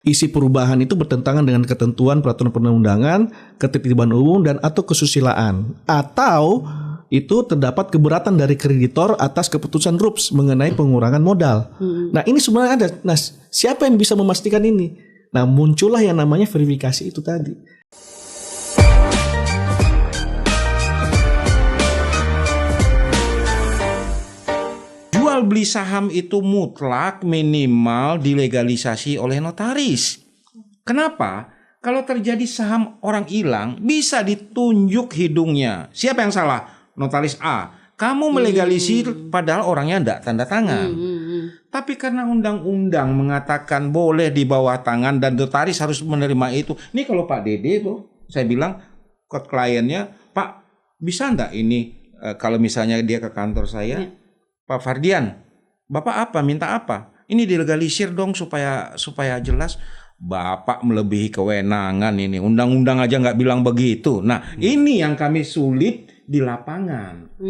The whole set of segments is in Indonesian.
isi perubahan itu bertentangan dengan ketentuan peraturan perundang-undangan, ketertiban umum dan atau kesusilaan, atau itu terdapat keberatan dari kreditor atas keputusan RUPS mengenai pengurangan modal. Nah, ini sebenarnya ada. Nah, siapa yang bisa memastikan ini? Nah, muncullah yang namanya verifikasi itu tadi. Jual beli saham itu mutlak minimal dilegalisasi oleh notaris. Kenapa? Kalau terjadi saham orang hilang, bisa ditunjuk hidungnya. Siapa yang salah? Notaris A. Kamu melegalisir padahal orangnya tidak tanda tangan. Tapi karena undang-undang mengatakan boleh di bawah tangan dan notaris harus menerima itu. Ini kalau Pak Dede tuh, saya bilang ke kliennya, Pak bisa enggak ini kalau misalnya dia ke kantor saya, Pak Fardian, Bapak apa? Minta apa? Ini dilegalisir dong supaya jelas. Bapak melebihi kewenangan ini. Undang-undang aja nggak bilang begitu. Nah, ini yang kami sulit di lapangan.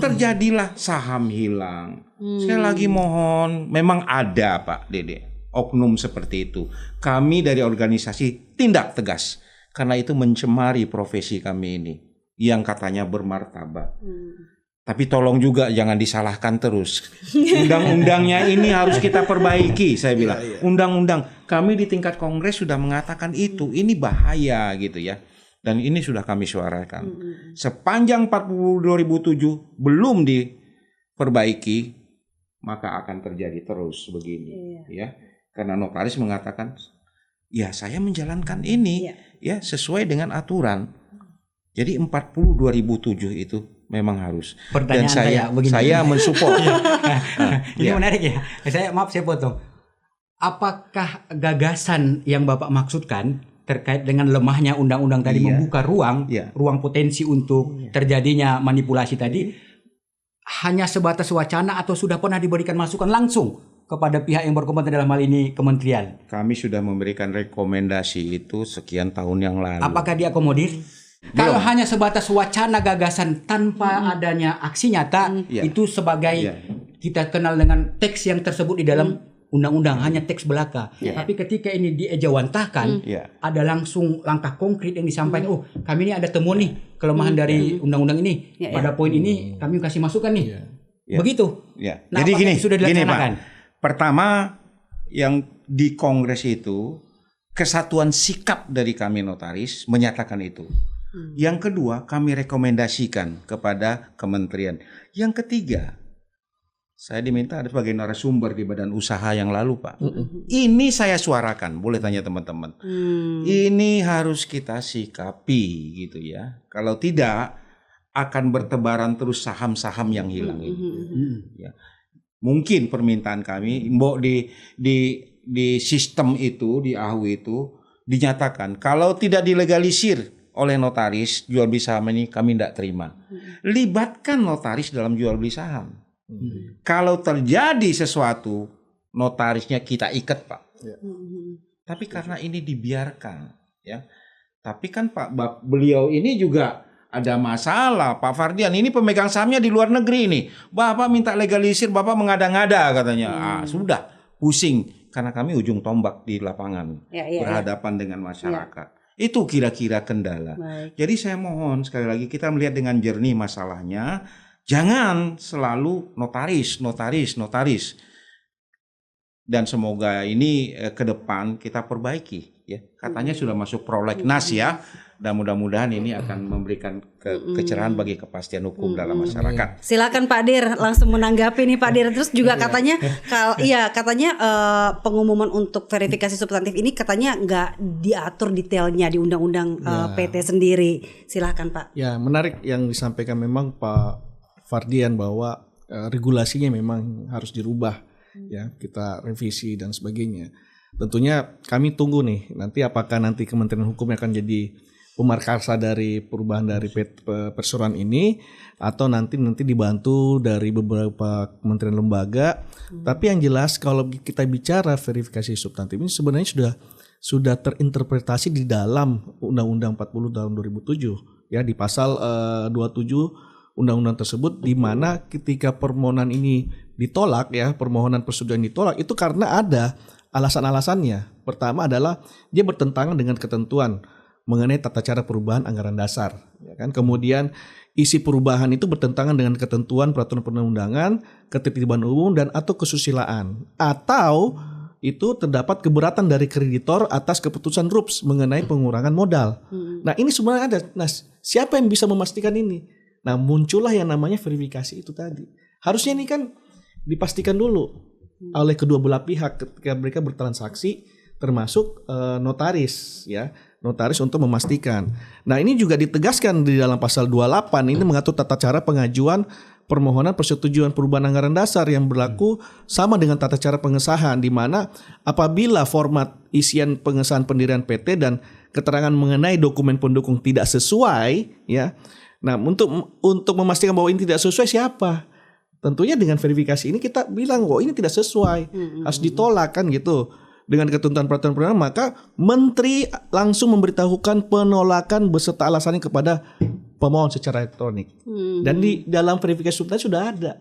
Terjadilah saham hilang. Sekali lagi mohon, memang ada Pak Dede oknum seperti itu. Kami dari organisasi tindak tegas karena itu mencemari profesi kami ini yang katanya bermartabat. Tapi tolong juga jangan disalahkan terus. Undang-undangnya ini harus kita perbaiki, saya bilang. Undang-undang kami di tingkat kongres sudah mengatakan itu, ini bahaya gitu ya. Dan ini sudah kami suarakan. Sepanjang 40 2007 belum diperbaiki, maka akan terjadi terus begini, ya. Karena notaris mengatakan, ya saya menjalankan ini, ya sesuai dengan aturan. Jadi 40 2007 itu memang harus. Pertanyaan Dan saya mensupport. Ini menarik ya. Saya potong. Apakah gagasan yang Bapak maksudkan terkait dengan lemahnya undang-undang tadi membuka ruang potensi untuk terjadinya manipulasi tadi hanya sebatas wacana atau sudah pernah diberikan masukan langsung kepada pihak yang berkompeten dalam hal ini kementerian? Kami sudah memberikan rekomendasi itu sekian tahun yang lalu. Apakah diakomodir? Kalau hanya sebatas wacana gagasan tanpa adanya aksi nyata, itu sebagai kita kenal dengan teks yang tersebut di dalam undang-undang, hanya teks belaka. Tapi ketika ini diejawantahkan, ada langsung langkah konkret yang disampaikan. Oh, kami ini ada temuan nih kelemahan dari undang-undang ini. Pada poin ini kami kasih masukan nih. Begitu. Nah, jadi gini, sudah dilaksanakan. Pak. Pertama, yang di kongres itu kesatuan sikap dari kami notaris menyatakan itu. Yang kedua, kami rekomendasikan kepada kementerian. Yang ketiga, saya diminta ada sebagai narasumber di badan usaha yang lalu, Pak. Ini saya suarakan, boleh tanya teman-teman. Ini harus kita sikapi gitu ya. Kalau tidak, akan bertebaran terus saham-saham yang hilang ini. Ya. Mungkin permintaan kami, mbok di sistem itu, di AHU itu, dinyatakan kalau tidak dilegalisir oleh notaris jual beli saham ini kami tidak terima. Libatkan notaris dalam jual beli saham. Kalau terjadi sesuatu, notarisnya kita ikat, Pak. Tapi karena ini dibiarkan, ya. Tapi kan Pak beliau ini juga ada masalah, Pak Fardian. Ini pemegang sahamnya di luar negeri ini. Bapak minta legalisir, Bapak mengada-ngada katanya. Sudah pusing karena kami ujung tombak di lapangan berhadapan dengan masyarakat. Itu kira-kira kendala. Jadi saya mohon sekali lagi kita melihat dengan jernih masalahnya. Jangan selalu notaris. Dan semoga ini ke depan kita perbaiki. Ya, katanya sudah masuk prolegnas ya. Dan mudah-mudahan ini akan memberikan kecerahan bagi kepastian hukum dalam masyarakat. Silakan Pak Dir langsung menanggapi nih Pak Dir. Terus juga katanya pengumuman untuk verifikasi substantif ini katanya nggak diatur detailnya di undang-undang PT sendiri. Silakan Pak. Ya, menarik yang disampaikan memang Pak Fardian bahwa regulasinya memang harus dirubah, ya kita revisi dan sebagainya. Tentunya kami tunggu nih nanti apakah nanti Kementerian Hukum akan jadi pemarkasa dari perubahan dari perseroan ini atau nanti dibantu dari beberapa kementerian lembaga. Tapi yang jelas kalau kita bicara verifikasi substantif ini sebenarnya sudah terinterpretasi di dalam Undang-Undang 40 tahun 2007 ya, di pasal 27 undang-undang tersebut, di mana ketika permohonan ini ditolak ya, permohonan persetujuan ditolak itu karena alasan-alasannya. Pertama adalah dia bertentangan dengan ketentuan mengenai tata cara perubahan anggaran dasar, ya kan? Kemudian isi perubahan itu bertentangan dengan ketentuan peraturan perundang-undangan, ketertiban umum dan atau kesusilaan, atau itu terdapat keberatan dari kreditor atas keputusan RUPS mengenai pengurangan modal. Nah, ini sebenarnya ada. Nah, siapa yang bisa memastikan ini? Nah, muncullah yang namanya verifikasi itu tadi. Harusnya ini kan dipastikan dulu oleh kedua belah pihak ketika mereka bertransaksi, termasuk notaris, ya, notaris untuk memastikan. Nah, ini juga ditegaskan di dalam pasal 28, ini mengatur tata cara pengajuan permohonan persetujuan perubahan anggaran dasar yang berlaku sama dengan tata cara pengesahan, di mana apabila format isian pengesahan pendirian PT dan keterangan mengenai dokumen pendukung tidak sesuai, ya. Nah, untuk memastikan bahwa ini tidak sesuai, siapa? Tentunya dengan verifikasi ini kita bilang, oh ini tidak sesuai, harus ditolak kan gitu. Dengan ketentuan peraturan perundang, maka Menteri langsung memberitahukan penolakan beserta alasannya kepada pemohon secara elektronik. Dan di dalam verifikasi substansi sudah ada.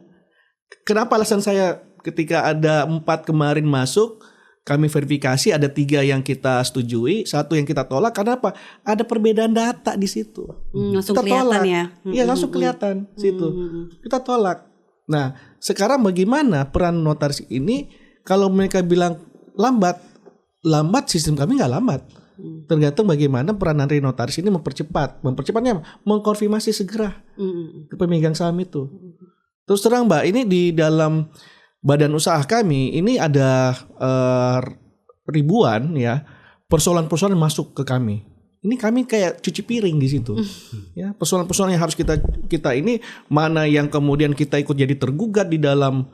Kenapa alasan saya ketika ada 4 kemarin masuk, kami verifikasi ada 3 yang kita setujui, 1 yang kita tolak. Karena apa? Ada perbedaan data di situ. Langsung kita kelihatan tolak. ya. Iya, langsung kelihatan situ. Kita tolak. Nah, sekarang bagaimana peran notaris ini? Kalau mereka bilang lambat sistem kami nggak lambat. Tergantung bagaimana peran dari notaris ini mempercepatnya, mengkonfirmasi segera ke pemegang saham itu. Terus terang Mbak, ini di dalam badan usaha kami ini ada ribuan ya persoalan-persoalan masuk ke kami. Ini kami kayak cuci piring di situ. Ya, persoalan-persoalan yang harus kita ini, mana yang kemudian kita ikut jadi tergugat di dalam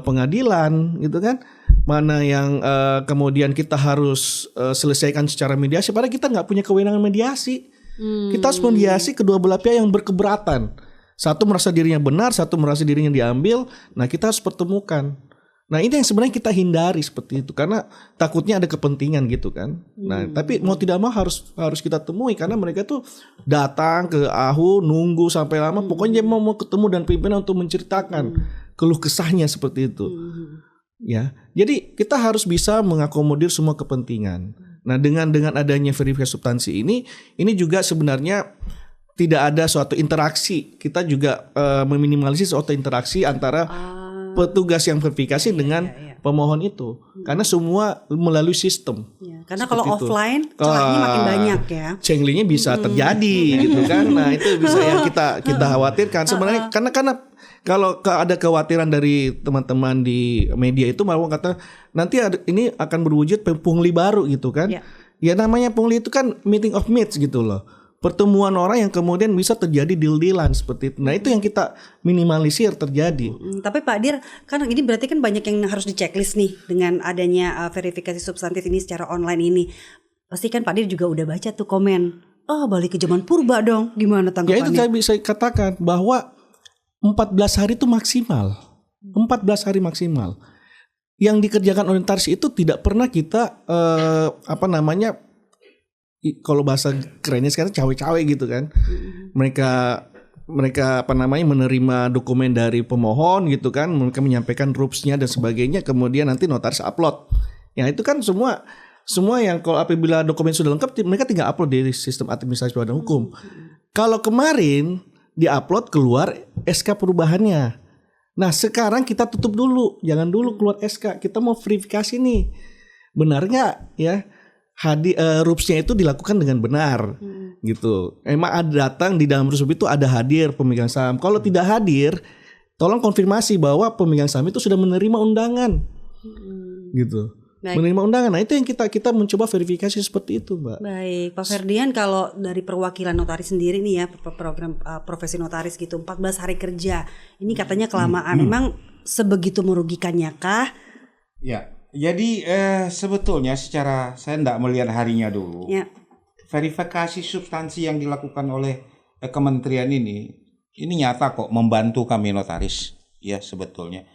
pengadilan gitu kan, mana yang kemudian kita harus selesaikan secara mediasi, padahal kita nggak punya kewenangan mediasi. Kita harus mediasi kedua belah pihak yang berkeberatan, satu merasa dirinya benar, satu merasa dirinya diambil. Nah, kita harus pertemukan. Nah, ini yang sebenarnya kita hindari seperti itu, karena takutnya ada kepentingan gitu kan. Nah, tapi mau tidak mau harus kita temui, karena mereka tuh datang ke AHU, nunggu sampai lama, pokoknya dia mau ketemu dan pimpinan untuk menceritakan keluh kesahnya seperti itu. Ya, jadi kita harus bisa mengakomodir semua kepentingan. Nah, dengan adanya verifikasi substansi ini juga sebenarnya tidak ada suatu interaksi. Kita juga meminimalisir suatu interaksi antara petugas yang verifikasi dengan pemohon itu, karena semua melalui sistem. Ya, karena kalau offline celahnya makin banyak ya. Cenglingnya bisa terjadi gitu kan. Nah, itu bisa yang kita khawatirkan sebenarnya, karena kalau ada kekhawatiran dari teman-teman di media itu malah kata nanti ini akan berwujud pungli baru gitu kan. Ya namanya pungli itu kan meeting of minds gitu loh. Pertemuan orang yang kemudian bisa terjadi deal-dealan seperti itu. Nah, itu yang kita minimalisir terjadi. Tapi Pak Dir, kan ini berarti kan banyak yang harus diceklis nih dengan adanya verifikasi substantif ini secara online ini. Pasti kan Pak Dir juga udah baca tuh komen. Oh, balik ke zaman purba dong. Gimana tanggapannya? Ya itu saya bisa katakan bahwa 14 hari itu maksimal. 14 hari maksimal. Yang dikerjakan oleh notaris itu tidak pernah kita kalau bahasa kerennya sekarang cawe-cawe gitu kan. Mereka menerima dokumen dari pemohon gitu kan, mereka menyampaikan RUPS-nya dan sebagainya, kemudian nanti notaris upload. Ya itu kan semua yang kalau apabila dokumen sudah lengkap mereka tinggal upload di sistem administrasi badan hukum. Kalau kemarin diupload keluar SK perubahannya. Nah, sekarang kita tutup dulu, jangan dulu keluar SK. Kita mau verifikasi nih. Benar nggak ya? RUPS-nya itu dilakukan dengan benar gitu. Emang ada datang di dalam RUPS itu ada hadir pemegang saham. Kalau tidak hadir, tolong konfirmasi bahwa pemegang saham itu sudah menerima undangan. Gitu. Baik. Menerima undangan. Nah, itu yang kita mencoba verifikasi seperti itu, Mbak. Baik, Pak Ferdian, kalau dari perwakilan notaris sendiri nih ya, program profesi notaris gitu, 14 hari kerja. Ini katanya kelamaan. Memang sebegitu merugikannya kah? Ya. Jadi sebetulnya secara saya tidak melihat harinya dulu. Ya. Verifikasi substansi yang dilakukan oleh kementerian ini nyata kok membantu kami notaris ya sebetulnya.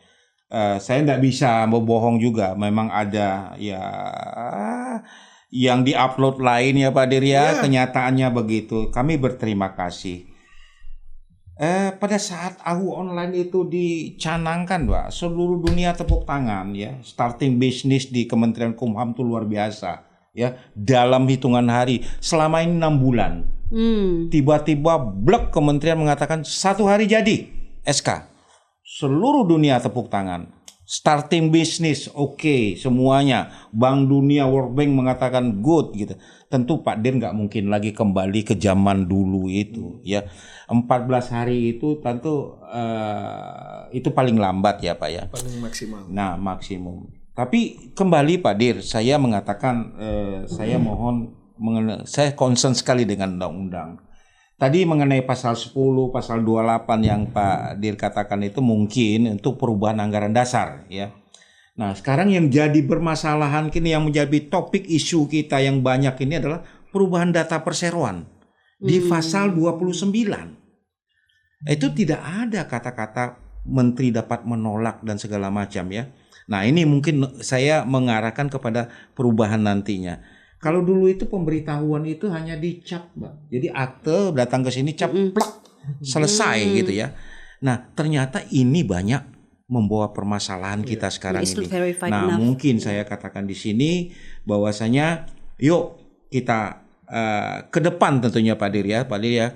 Saya tidak bisa berbohong juga, memang ada ya yang diupload lain ya Pak Dir ya, kenyataannya begitu. Kami berterima kasih. pada saat AHU online itu dicanangkan, Pak, seluruh dunia tepuk tangan ya. Starting bisnis di Kementerian Kumham itu luar biasa ya. Dalam hitungan hari, selama ini 6 bulan. Tiba-tiba blok kementerian mengatakan 1 hari jadi SK. Seluruh dunia tepuk tangan. Starting bisnis, oke, semuanya. Bank Dunia, World Bank mengatakan good gitu. Tentu Pak Dir nggak mungkin lagi kembali ke zaman dulu itu ya. 14 hari itu tentu itu paling lambat ya Pak ya. Paling maksimal. Nah, maksimum. Tapi kembali Pak Dir, saya mengatakan saya mohon saya concern sekali dengan undang-undang. Tadi mengenai pasal 10, pasal 28 yang Pak Dir katakan itu mungkin untuk perubahan anggaran dasar ya. Nah, sekarang yang jadi bermasalahan kini yang menjadi topik isu kita yang banyak ini adalah perubahan data perseroan di pasal 29. Itu tidak ada kata-kata menteri dapat menolak dan segala macam ya. Nah, ini mungkin saya mengarahkan kepada perubahan nantinya. Kalau dulu itu pemberitahuan itu hanya dicap, Mbak. Jadi akte datang ke sini cap plak selesai gitu ya. Nah, ternyata ini banyak membawa permasalahan kita sekarang ini. Nah, mungkin saya katakan di sini bahwasanya yuk kita ke depan tentunya Pak Dir ya,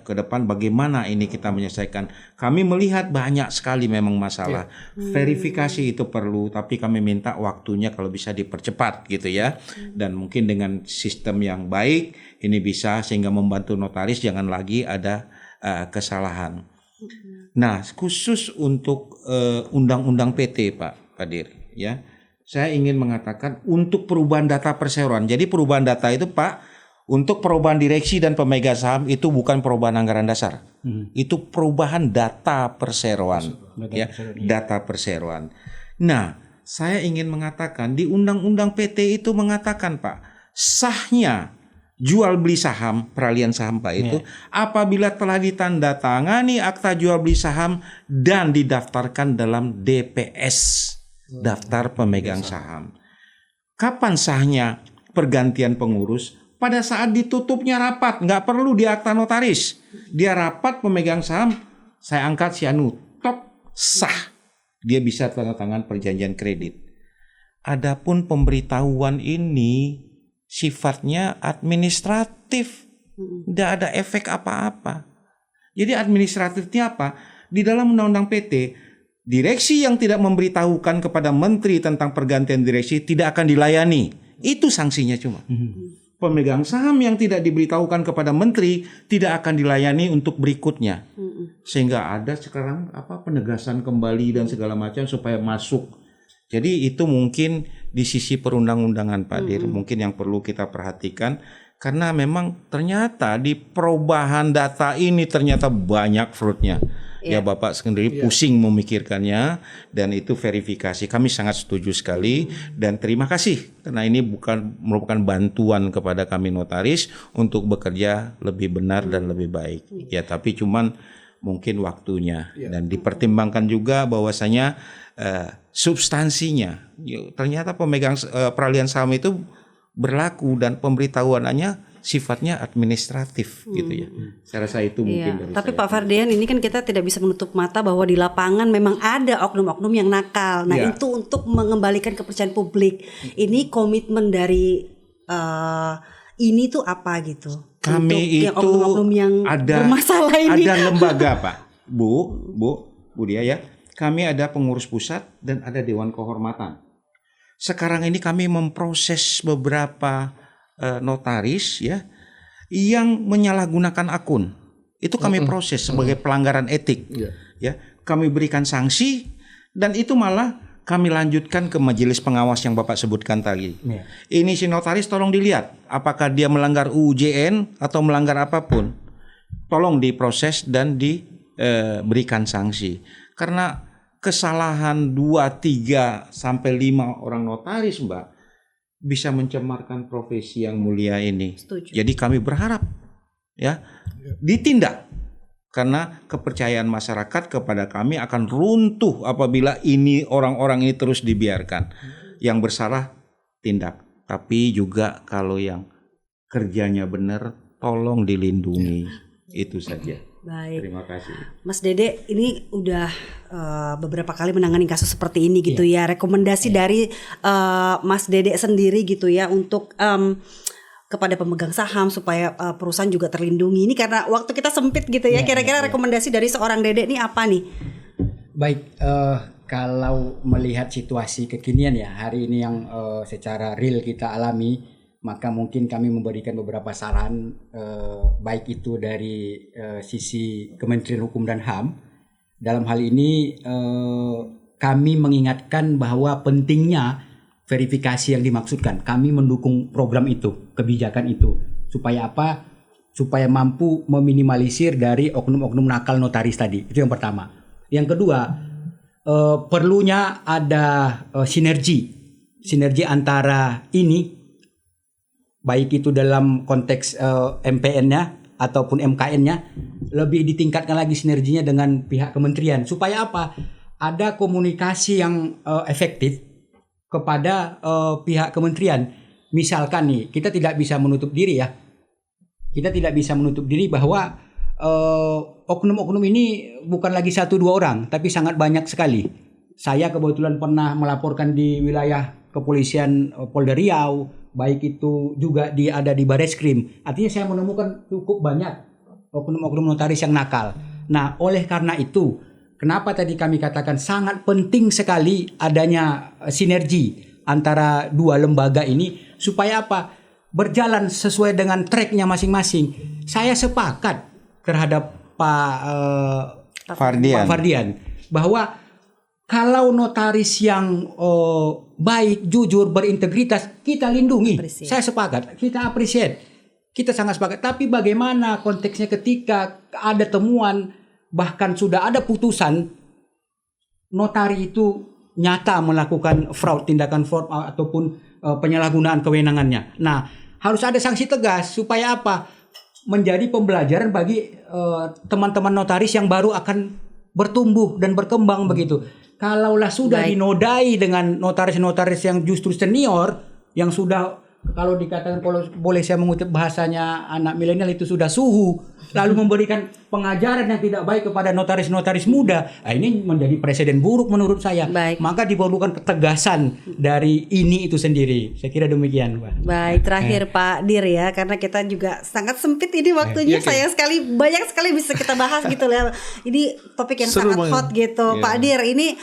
ke depan bagaimana ini kita menyelesaikan. Kami melihat banyak sekali memang masalah. Verifikasi itu perlu, tapi kami minta waktunya kalau bisa dipercepat gitu ya. Dan mungkin dengan sistem yang baik ini bisa sehingga membantu notaris jangan lagi ada kesalahan. Nah, khusus untuk undang-undang PT Pak Dir ya. Saya ingin mengatakan untuk perubahan data perseroan. Jadi perubahan data itu Pak, untuk perubahan direksi dan pemegang saham itu bukan perubahan anggaran dasar. Itu perubahan data perseroan. Data perseroan. Nah, saya ingin mengatakan di Undang-Undang PT itu mengatakan Pak, sahnya jual beli saham, peralihan saham Pak itu apabila telah ditandatangani akta jual beli saham dan didaftarkan dalam DPS, daftar pemegang saham. Kapan sahnya pergantian pengurus? Pada saat ditutupnya rapat, nggak perlu di akta notaris. Dia rapat pemegang saham, saya angkat si Anu, top, sah. Dia bisa tanda tangan perjanjian kredit. Adapun pemberitahuan ini sifatnya administratif. Tidak ada efek apa-apa. Jadi administratifnya apa? Di dalam Undang-Undang PT, direksi yang tidak memberitahukan kepada menteri tentang pergantian direksi tidak akan dilayani. Itu sanksinya cuma. Pemegang saham yang tidak diberitahukan kepada menteri tidak akan dilayani untuk berikutnya. Sehingga ada sekarang penegasan kembali dan segala macam supaya masuk. Jadi itu mungkin di sisi perundang-undangan Pak Dir mungkin yang perlu kita perhatikan karena memang ternyata di perubahan data ini ternyata banyak fraudnya. Ya Bapak sendiri pusing memikirkannya dan itu verifikasi. Kami sangat setuju sekali dan terima kasih karena ini merupakan bantuan kepada kami notaris untuk bekerja lebih benar dan lebih baik. Ya tapi cuman mungkin waktunya dan dipertimbangkan juga bahwasanya substansinya. Ternyata pemegang peralihan saham itu berlaku dan pemberitahuannya sifatnya administratif gitu ya. Saya rasa itu mungkin dari tapi saya. Pak Fardian ini kan kita tidak bisa menutup mata bahwa di lapangan memang ada oknum-oknum yang nakal. Nah itu untuk mengembalikan kepercayaan publik. Ini komitmen dari ini tuh apa gitu? Kami untuk itu oknum-oknum yang ada bermasalah ini. Ada lembaga Pak, Bu Dia ya. Kami ada pengurus pusat dan ada dewan kehormatan. Sekarang ini kami memproses beberapa notaris ya yang menyalahgunakan akun. Itu kami proses sebagai pelanggaran etik. Ya, kami berikan sanksi dan itu malah kami lanjutkan ke majelis pengawas yang Bapak sebutkan tadi. Ini si notaris tolong dilihat apakah dia melanggar UUJN atau melanggar apapun. Tolong diproses dan diberikan sanksi. Karena kesalahan 2, 3 sampai 5 orang notaris, Mbak, bisa mencemarkan profesi yang mulia ini. Setuju. Jadi kami berharap ya ditindak karena kepercayaan masyarakat kepada kami akan runtuh apabila ini orang-orang ini terus dibiarkan. Yang bersalah tindak, tapi juga kalau yang kerjanya benar tolong dilindungi. Itu saja. Baik. Terima kasih. Mas Dede, ini udah beberapa kali menangani kasus seperti ini gitu ya. Rekomendasi dari Mas Dede sendiri gitu ya untuk kepada pemegang saham supaya perusahaan juga terlindungi. Ini karena waktu kita sempit gitu ya. Kira-kira rekomendasi dari seorang Dede ini apa nih? Baik, kalau melihat situasi kekinian ya hari ini yang secara real kita alami, maka mungkin kami memberikan beberapa saran, baik itu dari sisi Kementerian Hukum dan HAM. Dalam hal ini kami mengingatkan bahwa pentingnya verifikasi yang dimaksudkan. Kami mendukung program itu, kebijakan itu. Supaya apa? Supaya mampu meminimalisir dari oknum-oknum nakal notaris tadi. Itu yang pertama. Yang kedua, perlunya ada sinergi antara ini, baik itu dalam konteks MPN-nya ataupun MKN-nya, lebih ditingkatkan lagi sinerginya dengan pihak kementerian. Supaya apa? Ada komunikasi yang efektif kepada pihak kementerian. Misalkan nih, kita tidak bisa menutup diri ya. Kita tidak bisa menutup diri bahwa oknum-oknum ini bukan lagi 1-2 orang, tapi sangat banyak sekali. Saya kebetulan pernah melaporkan di wilayah kepolisian Polda Riau, baik itu juga ada di Bareskrim. Artinya saya menemukan cukup banyak oknum-oknum notaris yang nakal. Nah, oleh karena itu, kenapa tadi kami katakan sangat penting sekali adanya sinergi antara dua lembaga ini, supaya apa? Berjalan sesuai dengan tracknya masing-masing. Saya sepakat terhadap Pak Fardian bahwa kalau notaris yang baik, jujur, berintegritas kita lindungi. Saya sepakat, kita appreciate, kita sangat sepakat. Tapi bagaimana konteksnya ketika ada temuan, bahkan sudah ada putusan, notari itu nyata melakukan fraud, tindakan fraud ataupun penyalahgunaan kewenangannya. Nah, harus ada sanksi tegas supaya apa? Menjadi pembelajaran bagi teman-teman notaris yang baru akan bertumbuh dan berkembang begitu. Kalaulah sudah dinodai dengan notaris-notaris yang justru senior, yang sudah, kalau dikatakan, kalau boleh saya mengutip bahasanya anak milenial, itu sudah suhu, lalu memberikan pengajaran yang tidak baik kepada notaris-notaris muda. Nah, ini menjadi presiden buruk menurut saya. Maka diperlukan ketegasan dari ini itu sendiri. Saya kira demikian, Pak. Baik, terakhir Pak Dir ya, karena kita juga sangat sempit ini waktunya. Sayang sekali, banyak sekali bisa kita bahas gitu ya. Ini topik yang sangat hot gitu. Pak Dir, ini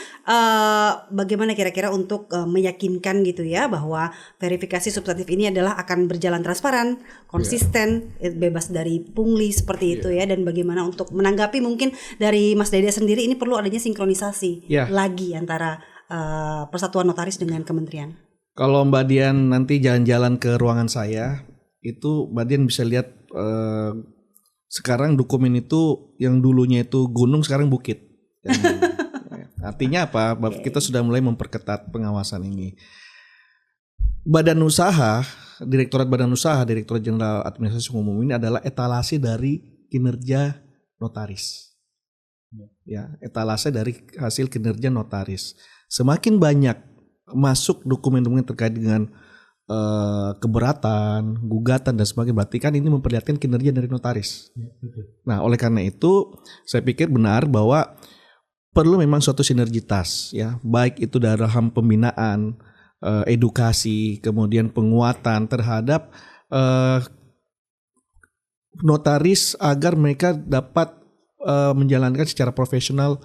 bagaimana kira-kira untuk meyakinkan gitu ya bahwa verifikasi substantif ini adalah akan berjalan transparan, konsisten, bebas dari pungli seperti itu ya, dan bagaimana untuk menanggapi mungkin dari Mas Dede sendiri ini perlu adanya sinkronisasi lagi antara Persatuan Notaris dengan kementerian. Kalau Mbak Dian nanti jalan-jalan ke ruangan saya, itu Mbak Dian bisa lihat sekarang dokumen itu yang dulunya itu gunung sekarang bukit. Artinya apa? Kita sudah mulai memperketat pengawasan ini. Badan usaha, Direktorat Badan Usaha, Direktorat Jenderal Administrasi Umum ini adalah etalase dari kinerja notaris. Ya, etalase dari hasil kinerja notaris. Semakin banyak masuk dokumen-dokumen terkait dengan keberatan, gugatan dan sebagainya, berarti kan ini memperlihatkan kinerja dari notaris. Nah, oleh karena itu saya pikir benar bahwa perlu memang suatu sinergitas ya, baik itu dalam pembinaan, edukasi, kemudian penguatan terhadap notaris agar mereka dapat menjalankan secara profesional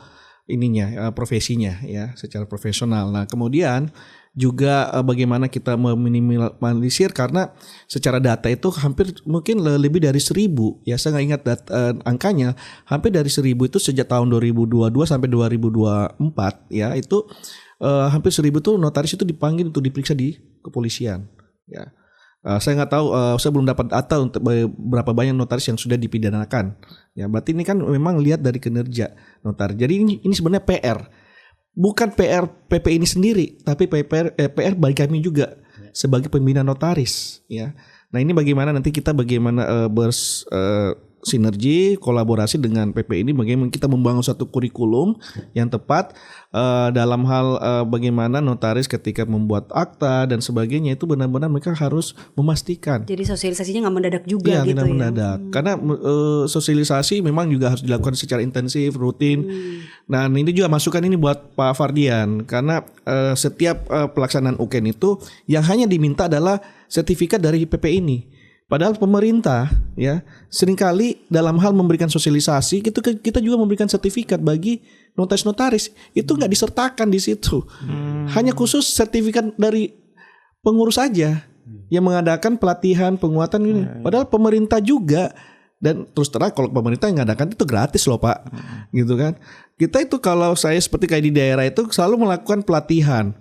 profesinya ya, secara profesional. Nah, kemudian juga bagaimana kita meminimalisir, karena secara data itu hampir mungkin lebih dari 1.000 ya, saya nggak ingat angkanya, hampir dari 1.000 itu sejak tahun 2022 sampai 2024 ya, itu hampir 1.000 tuh notaris itu dipanggil untuk diperiksa di kepolisian ya. Saya nggak tahu, saya belum dapat data untuk berapa banyak notaris yang sudah dipidanakan ya. Berarti ini kan memang lihat dari kinerja notaris. Jadi ini sebenarnya PR. Bukan PR PP ini sendiri, tapi PR bagi kami juga sebagai pembina notaris ya. Nah, ini bagaimana nanti kita sinergi, kolaborasi dengan PP ini bagaimana kita membangun satu kurikulum yang tepat dalam hal bagaimana notaris ketika membuat akta dan sebagainya itu benar-benar mereka harus memastikan. Jadi sosialisasinya nggak mendadak juga Iya, gitu tidak ya. mendadak. Karena sosialisasi memang juga harus dilakukan secara intensif, rutin. Nah, ini juga masukan ini buat Pak Fardian karena setiap pelaksanaan UKN itu yang hanya diminta adalah sertifikat dari PP ini. Padahal pemerintah ya seringkali dalam hal memberikan sosialisasi kita juga memberikan sertifikat bagi notaris-notaris itu nggak disertakan di situ. Hanya khusus sertifikat dari pengurus saja yang mengadakan pelatihan penguatan ini. Padahal pemerintah juga dan terus terang kalau pemerintah yang mengadakan itu gratis loh Pak, gitu kan. Kita itu kalau saya seperti kayak di daerah itu selalu melakukan pelatihan.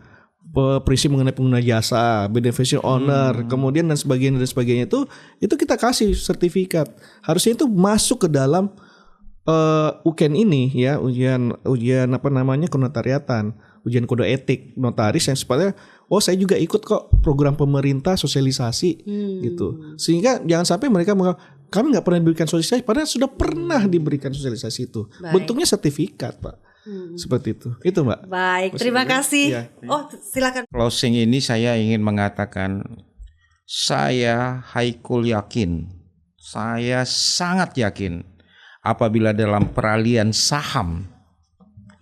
Prinsip mengenai pengguna jasa, beneficial owner, kemudian dan sebagainya itu kita kasih sertifikat. Harusnya itu masuk ke dalam UKN ini ya, ujian kenotariatan, ujian kode etik notaris yang sepatutnya saya juga ikut kok program pemerintah sosialisasi gitu. Sehingga jangan sampai mereka kami nggak pernah diberikan sosialisasi padahal sudah pernah diberikan sosialisasi itu. Baik. Bentuknya sertifikat, Pak. Seperti itu Mbak. Baik, terima kasih. Iya. Oh, silakan. Closing ini saya ingin mengatakan, saya Haikul yakin, saya sangat yakin apabila dalam peralihan saham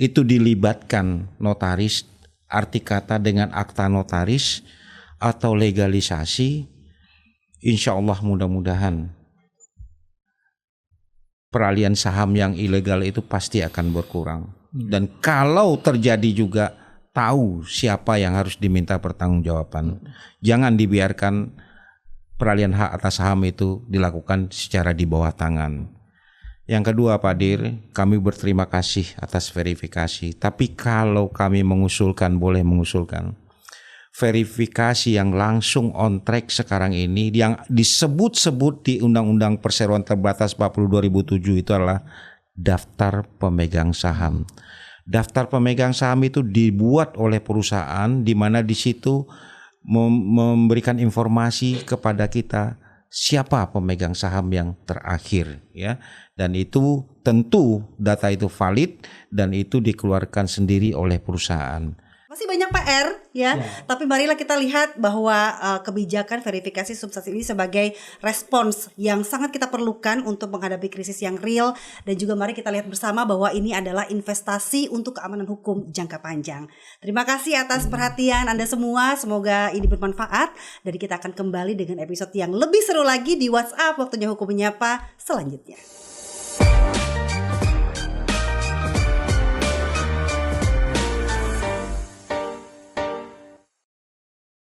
itu dilibatkan notaris, arti kata dengan akta notaris atau legalisasi, insya Allah mudah-mudahan peralihan saham yang ilegal itu pasti akan berkurang. Dan kalau terjadi juga tahu siapa yang harus diminta pertanggungjawaban. Jangan dibiarkan peralihan hak atas saham itu dilakukan secara di bawah tangan. Yang kedua Pak Dir, kami berterima kasih atas verifikasi. Tapi kalau kami mengusulkan, boleh mengusulkan verifikasi yang langsung on track sekarang ini yang disebut-sebut di Undang-Undang Perseroan Terbatas 40/2007 itu adalah daftar pemegang saham. Daftar pemegang saham itu dibuat oleh perusahaan di mana di situ memberikan informasi kepada kita siapa pemegang saham yang terakhir ya. Dan itu tentu data itu valid dan itu dikeluarkan sendiri oleh perusahaan. Masih banyak PR ya, tapi marilah kita lihat bahwa kebijakan verifikasi substansi ini sebagai respons yang sangat kita perlukan untuk menghadapi krisis yang real, dan juga mari kita lihat bersama bahwa ini adalah investasi untuk keamanan hukum jangka panjang. Terima kasih atas perhatian Anda semua, semoga ini bermanfaat dan kita akan kembali dengan episode yang lebih seru lagi di WhatsApp Waktunya Hukum Menyapa selanjutnya.